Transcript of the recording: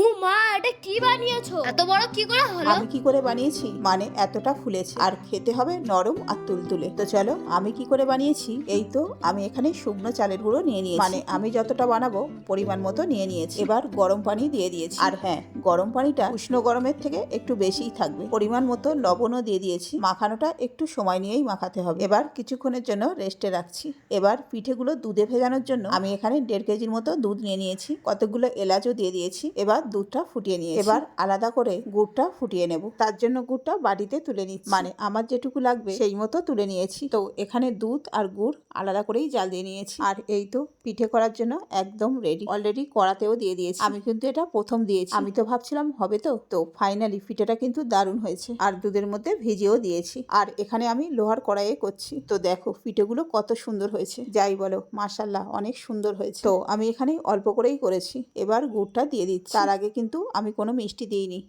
ও মা, এটা কি বানিয়েছো? এত বড় কি করে হলো? আমি কি করে বানিয়েছি মানে এতটা ফুলেছে, আর খেতে হবে নরম আর তুলতুলে। তো চলো আমি কি করে বানিয়েছি। এই তো আমি এখানে শুকনো চালের গুঁড়ো নিয়ে নিয়েছি, মানে আমি যতটা বানাবো পরিমাণ মতো নিয়ে নিয়েছি। এবার গরম পানি দিয়ে দিয়েছি, আর হ্যাঁ, গরম পানিটা উষ্ণ গরমের থেকে একটু বেশিই থাকবে। পরিমাণ মতো লবণও দিয়ে দিয়েছি। মাখানোটা একটু সময় নিয়েই মাখাতে হবে। এবার কিছুক্ষণের জন্য রেস্টে রাখছি। এবার পিঠেগুলো দুধে ভেজানোর জন্য আমি এখানে 1.5 কেজির মতো দুধ নিয়ে নিয়েছি, কতগুলো এলাচও দিয়ে দিয়েছি। এবার দুধটা ফুটিয়ে নিয়েছি। এবার আলাদা করে গুড়টা ফুটিয়ে নেব। তার জন্য গুড়টা বাটিতে তুলে নিচ্ছি, মানে আমার যেটুকু লাগবে সেই মতো তুলে নিয়েছি। তো এখানে দুধ আর গুড় আলাদা করেই জাল দিয়ে নিয়েছি। আর এই তো পিঠে করার জন্য একদম রেডি। অলরেডি কড়াতেও দিয়ে দিয়েছি। আমি কিন্তু এটা প্রথম দিয়েছি, আমি তো ভাবছিলাম হবে তো ফাইনালি পিঠেটা কিন্তু দারুণ হয়েছে। আর দুধের মধ্যে ভিজিয়েও দিয়েছি। আর এখানে আমি লোহার কড়াইয়ে করছি। তো দেখো পিঠেগুলো কত সুন্দর হয়েছে, যাই বলো মাশাআল্লাহ অনেক সুন্দর হয়েছে। তো আমি এখানে অল্প করেই করেছি। এবার গুড়টা দিয়ে দিচ্ছি। তার আগে কিন্তু আমি কোনো মিষ্টি দিইনি।